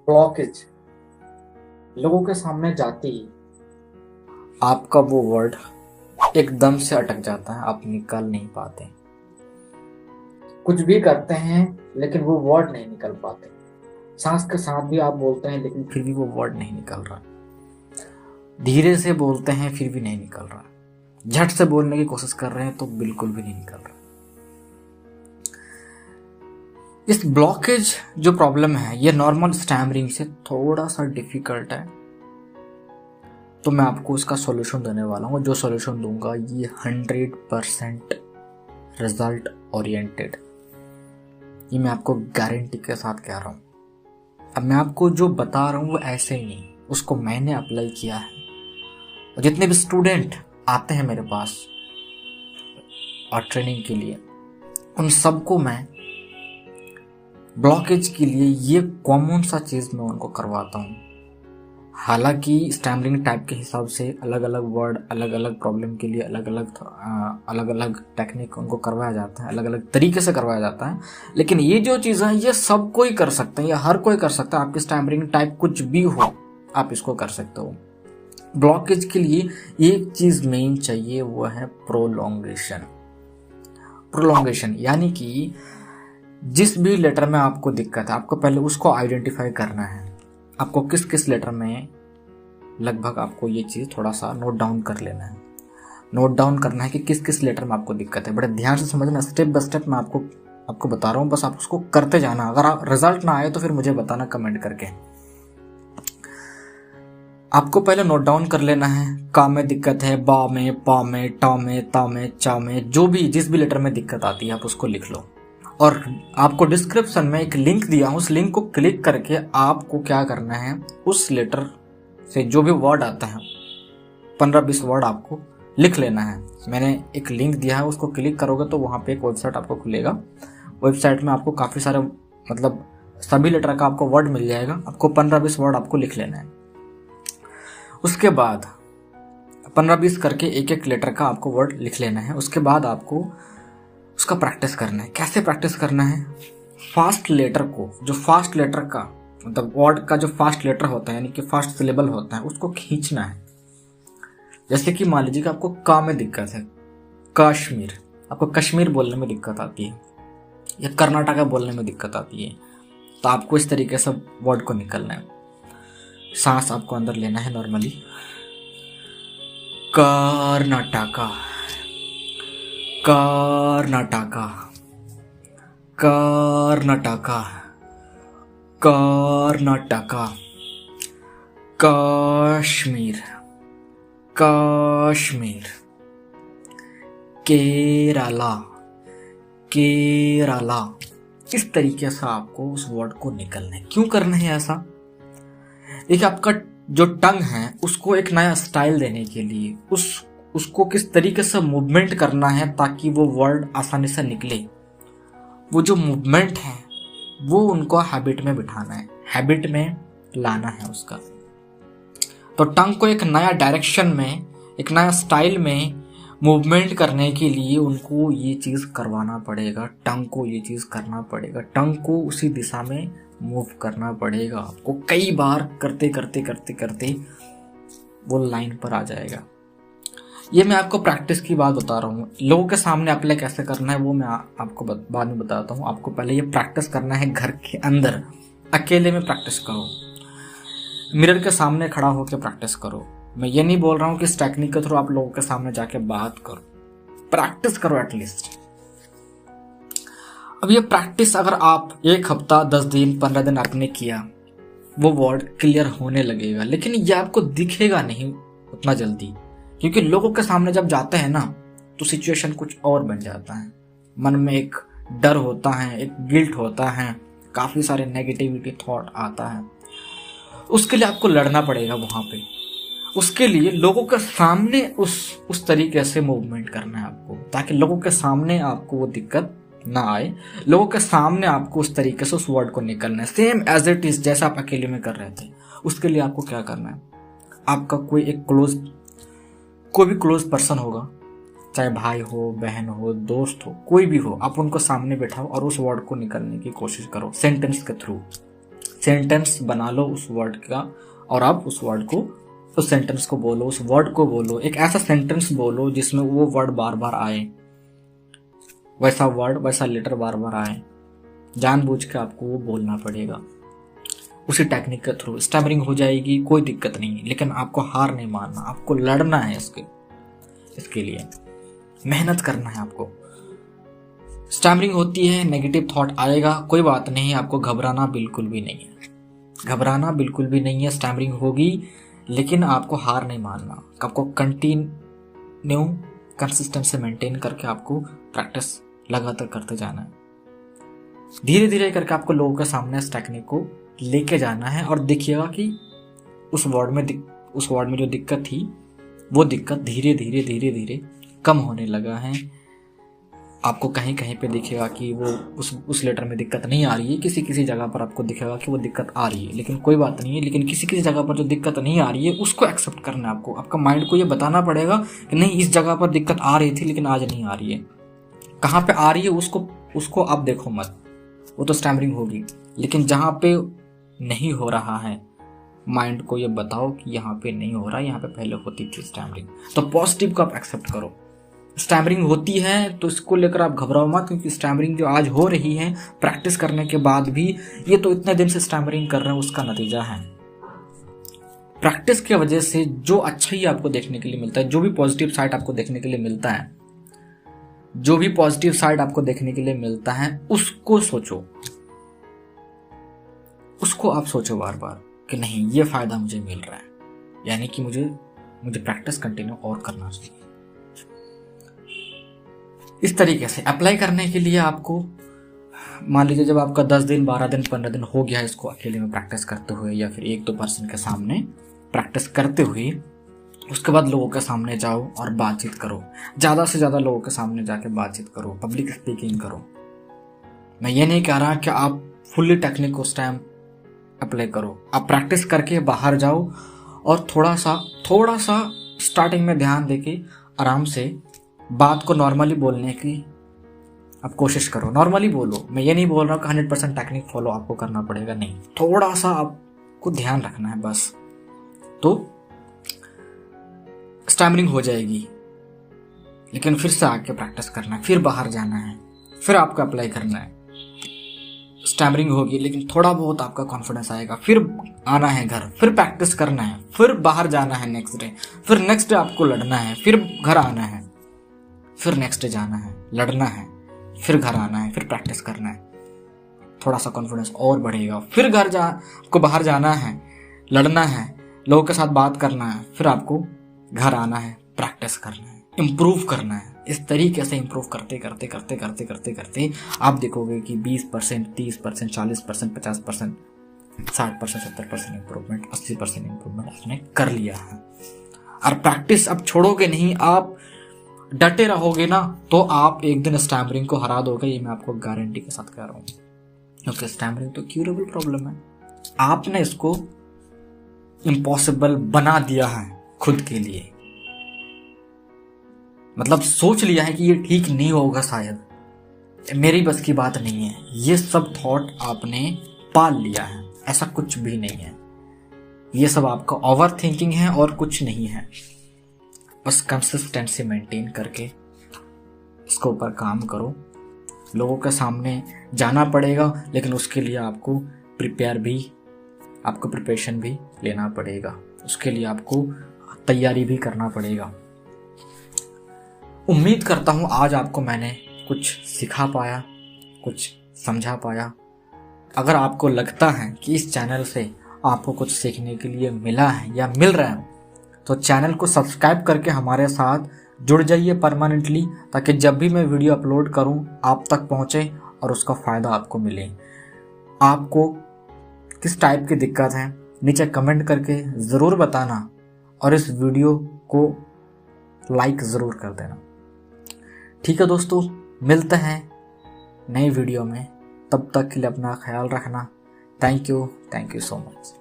Blockage लोगों के सामने जाते ही आपका वो वर्ड एकदम से अटक जाता है, आप निकाल नहीं पाते। कुछ भी करते हैं लेकिन वो वर्ड नहीं निकल पाते। सांस के साथ भी आप बोलते हैं लेकिन फिर भी वो वर्ड नहीं निकल रहा। धीरे से बोलते हैं फिर भी नहीं निकल रहा। झट से बोलने की कोशिश कर रहे हैं तो बिल्कुल भी नहीं निकल रहा। इस ब्लॉकेज जो प्रॉब्लम है ये नॉर्मल स्टैमरिंग से थोड़ा सा डिफिकल्ट है, तो मैं आपको इसका सॉल्यूशन देने वाला हूँ। जो सॉल्यूशन दूंगा ये 100% रिजल्ट ओरिएंटेड, ये मैं आपको गारंटी के साथ कह रहा हूँ। अब मैं आपको जो बता रहा हूँ वो ऐसे ही नहीं, उसको मैंने अप्लाई किया है। और जितने भी स्टूडेंट आते हैं मेरे पास और ट्रेनिंग के लिए, उन सबको मैं ब्लॉकेज के लिए ये कॉमन सा चीज़ मैं उनको करवाता हूँ। हालांकि स्टैमरिंग टाइप के हिसाब से अलग अलग वर्ड, अलग अलग प्रॉब्लम के लिए अलग अलग टेक्निक उनको करवाया जाता है, अलग अलग तरीके से करवाया जाता है। लेकिन ये जो चीज़ है ये सब कोई कर सकता है, ये हर कोई कर सकता है। आपकी स्टैमरिंग टाइप कुछ भी हो आप इसको कर सकते हो। ब्लॉकेज के लिए एक चीज़ मेन चाहिए, वो है प्रोलोंगेशन। प्रोलोंगेशन यानी कि जिस भी लेटर में आपको दिक्कत है, आपको पहले उसको आइडेंटिफाई करना है। आपको किस किस लेटर में लगभग आपको ये चीज़ थोड़ा सा नोट डाउन कर लेना है। नोट डाउन करना है कि किस किस लेटर में आपको दिक्कत है। बड़े ध्यान से समझना, स्टेप बाय स्टेप मैं आपको बता रहा हूँ, बस आप उसको करते जाना। अगर आप रिजल्ट ना आए तो फिर मुझे बताना कमेंट करके। आपको पहले नोट डाउन कर लेना है। का में दिक्कत है, बा में, पा में, टा में, ता में, चा में, जो भी जिस भी लेटर में दिक्कत आती है आप उसको लिख लो। और आपको डिस्क्रिप्शन में एक लिंक दिया हूँ, उस लिंक को क्लिक करके आपको क्या करना है, उस लेटर से जो भी वर्ड आता है 15-20 वर्ड आपको लिख लेना है। मैंने एक लिंक दिया है, उसको क्लिक करोगे तो वहाँ पे एक वेबसाइट आपको खुलेगा। वेबसाइट में आपको काफ़ी सारे मतलब सभी लेटर का आपको वर्ड मिल जाएगा। आपको 15-20 वर्ड आपको लिख लेना है। उसके बाद 15-20 करके एक एक लेटर का आपको वर्ड लिख लेना है। उसके बाद आपको उसका प्रैक्टिस करना है। कैसे प्रैक्टिस करना है? फास्ट लेटर को, जो फास्ट लेटर का मतलब वर्ड का जो फास्ट लेटर होता है यानी कि फास्ट सिलेबल होता है, उसको खींचना है। जैसे कि मान लीजिए कि आपको का में दिक्कत है, कश्मीर, आपको कश्मीर बोलने में दिक्कत आती है या कर्नाटका बोलने में दिक्कत आती है, तो आपको इस तरीके से वर्ड को निकलना है। सांस आपको अंदर लेना है नॉर्मली। कर्नाटका, कर्नाटका, कर्नाटका, कर्नाटका, कश्मीर, कश्मीर, केरला, केरला। इस तरीके से आपको उस वर्ड को निकलना है। क्यों करना है ऐसा? देखिए, आपका जो टंग है उसको एक नया स्टाइल देने के लिए उसको किस तरीके से मूवमेंट करना है ताकि वो वर्ड आसानी से निकले। वो जो मूवमेंट है वो उनको हैबिट में बिठाना है, हैबिट में लाना है उसका। तो टंग को एक नया डायरेक्शन में, एक नया स्टाइल में मूवमेंट करने के लिए उनको ये चीज़ करवाना पड़ेगा। टंग को ये चीज़ करना पड़ेगा, टंग को उसी दिशा में मूव करना पड़ेगा। आपको कई बार करते करते करते करते वो लाइन पर आ जाएगा। ये मैं आपको प्रैक्टिस की बात बता रहा हूँ। लोगों के सामने अप्लाई कैसे करना है वो मैं आपको बाद में बताता हूँ। आपको पहले ये प्रैक्टिस करना है घर के अंदर, अकेले में प्रैक्टिस करो, मिरर के सामने खड़ा होकर प्रैक्टिस करो। मैं ये नहीं बोल रहा हूँ कि इस टेक्निक के थ्रू आप लोगों के सामने जाके बात करो, प्रैक्टिस करो एटलीस्ट। अब ये प्रैक्टिस अगर आप 1 हफ्ता, 10 दिन, 15 दिन आपने किया, वो वर्ड क्लियर होने लगेगा। लेकिन ये आपको दिखेगा नहीं उतना जल्दी, क्योंकि लोगों के सामने जब जाते हैं ना तो सिचुएशन कुछ और बन जाता है। मन में एक डर होता है, एक गिल्ट होता है, काफ़ी सारे नेगेटिविटी थॉट आता है। उसके लिए आपको लड़ना पड़ेगा वहाँ पे। उसके लिए लोगों के सामने उस तरीके से मूवमेंट करना है आपको, ताकि लोगों के सामने आपको वो दिक्कत ना आए। लोगों के सामने आपको उस तरीके से उस वर्ड को निकलना है, सेम एज इट इज जैसा आप अकेले में कर रहे थे। उसके लिए आपको क्या करना है, आपका कोई भी क्लोज पर्सन होगा, चाहे भाई हो, बहन हो, दोस्त हो, कोई भी हो, आप उनको सामने बैठाओ और उस वर्ड को निकालने की कोशिश करो सेंटेंस के थ्रू। सेंटेंस बना लो उस वर्ड का, और आप उस वर्ड को, उस सेंटेंस को बोलो, उस वर्ड को बोलो। एक ऐसा सेंटेंस बोलो जिसमें वो वर्ड बार बार आए, वैसा वर्ड, वैसा लेटर बार बार आए। जानबूझ के आपको वो बोलना पड़ेगा उसी टेक्निक के थ्रू। स्टैमरिंग हो जाएगी, कोई दिक्कत नहीं, लेकिन आपको हार नहीं मानना, आपको लड़ना है इसके लिए मेहनत करना है आपको। स्टैमरिंग होती है, नेगेटिव थॉट आएगा, कोई बात नहीं, आपको घबराना बिल्कुल भी नहीं है, घबराना बिल्कुल भी नहीं है। स्टैमरिंग होगी, लेकिन आपको हार नहीं मानना, आपको कंटिन्यू कंसिस्टेंसी मेंटेन करके आपको प्रैक्टिस लगातार करते जाना है। धीरे धीरे करके आपको लोगों के सामने इस टेक्निक को लेके जाना है, और देखिएगा कि उस वर्ड में जो दिक्कत थी, वो दिक्कत धीरे धीरे धीरे धीरे कम होने लगा है। आपको कहीं कहीं पे दिखेगा कि वो उस लेटर में दिक्कत नहीं आ रही है, किसी किसी जगह पर आपको दिखेगा कि वो दिक्कत आ रही है, लेकिन कोई बात नहीं है। लेकिन किसी किसी जगह पर जो दिक्कत नहीं आ रही है उसको एक्सेप्ट करना है आपको। आपका माइंड को ये बताना पड़ेगा कि नहीं, इस जगह पर दिक्कत आ रही थी लेकिन आज नहीं आ रही है। कहाँ पे आ रही है उसको आप देखो मत, वो तो स्टैमरिंग होगी। लेकिन जहाँ पे नहीं हो रहा है, माइंड को ये बताओ कि यहाँ पे नहीं हो रहा, यहाँ पे पहले होती थी स्टैमरिंग। तो पॉजिटिव को आप एक्सेप्ट करो। स्टैमरिंग होती है तो इसको लेकर आप घबराओ मत, क्योंकि स्टैमरिंग जो आज हो रही है प्रैक्टिस करने के बाद भी, ये तो इतने दिन से स्टैमरिंग कर रहे हैं, उसका नतीजा है। प्रैक्टिस की वजह से जो अच्छा ही आपको देखने के लिए मिलता है, जो भी पॉजिटिव साइड आपको देखने के लिए मिलता है, जो भी पॉजिटिव साइड आपको देखने के लिए मिलता है, उसको सोचो, उसको आप सोचो बार बार कि नहीं, ये फायदा मुझे मिल रहा है, यानी कि मुझे प्रैक्टिस कंटिन्यू और करना चाहिए। इस तरीके से अप्लाई करने के लिए आपको, मान लीजिए जब आपका 10 दिन 12 दिन 15 दिन हो गया इसको अकेले में प्रैक्टिस करते हुए, या फिर 1-2 पर्सन के सामने प्रैक्टिस करते हुए, उसके बाद लोगों के सामने जाओ और बातचीत करो। ज़्यादा से ज़्यादा लोगों के सामने जाके बातचीत करो, पब्लिक स्पीकिंग करो। मैं ये नहीं कह रहा कि आप फुल्ली टेक्निक उस टाइम अप्लाई करो, आप प्रैक्टिस करके बाहर जाओ और थोड़ा सा स्टार्टिंग में ध्यान देके आराम से बात को नॉर्मली बोलने की आप कोशिश करो। नॉर्मली बोलो, मैं ये नहीं बोल रहा हूँ कि 100% टेक्निक फॉलो आपको करना पड़ेगा, नहीं, थोड़ा सा आपको ध्यान रखना है बस, तो स्टैमरिंग हो जाएगी। लेकिन फिर से आके प्रैक्टिस करना है, फिर बाहर जाना है, फिर आपको अप्लाई करना है। स्टैमरिंग होगी लेकिन थोड़ा बहुत आपका कॉन्फिडेंस आएगा, फिर आना है घर, फिर प्रैक्टिस करना है, फिर बाहर जाना है नेक्स्ट डे, फिर नेक्स्ट डे आपको लड़ना है, फिर घर आना है, फिर नेक्स्ट डे जाना है, लड़ना है, फिर घर आना है, फिर प्रैक्टिस करना है। थोड़ा सा कॉन्फिडेंस और बढ़ेगा, फिर आपको बाहर जाना है, लड़ना है, लोगों के साथ बात करना है, फिर आपको घर आना है, प्रैक्टिस करना है, इम्प्रूव करना है। इस तरीके से इम्प्रूव करते करते करते करते करते करते आप देखोगे कि 20%, 30%, 40%, 50%, 60%, 70% इम्प्रूवमेंट, 80% इम्प्रूवमेंट आपने कर लिया है। और प्रैक्टिस अब छोड़ोगे नहीं, आप डटे रहोगे ना, तो आप एक दिन स्टैमरिंग को हरा दोगे, ये मैं आपको गारंटी के साथ कह रहा हूँ। क्योंकि स्टैमरिंग तो क्यूरेबल प्रॉब्लम है, आपने इसको इम्पॉसिबल बना दिया है खुद के लिए। मतलब सोच लिया है कि ये ठीक नहीं होगा, शायद मेरी बस की बात नहीं है, ये सब थॉट आपने पाल लिया है। ऐसा कुछ भी नहीं है, ये सब आपका ओवर थिंकिंग है और कुछ नहीं है। बस कंसिस्टेंसी मेंटेन करके इसके ऊपर काम करो। लोगों के सामने जाना पड़ेगा, लेकिन उसके लिए आपको प्रिपरेशन भी लेना पड़ेगा, उसके लिए आपको तैयारी भी करना पड़ेगा। उम्मीद करता हूँ आज आपको मैंने कुछ सिखा पाया, कुछ समझा पाया। अगर आपको लगता है कि इस चैनल से आपको कुछ सीखने के लिए मिला है या मिल रहा है, तो चैनल को सब्सक्राइब करके हमारे साथ जुड़ जाइए परमानेंटली, ताकि जब भी मैं वीडियो अपलोड करूं आप तक पहुंचे और उसका फ़ायदा आपको मिले। आपको किस टाइप की दिक्कत है नीचे कमेंट करके ज़रूर बताना, और इस वीडियो को लाइक ज़रूर कर देना। ठीक है दोस्तों, मिलते हैं नई वीडियो में, तब तक के लिए अपना ख्याल रखना। Thank you so much.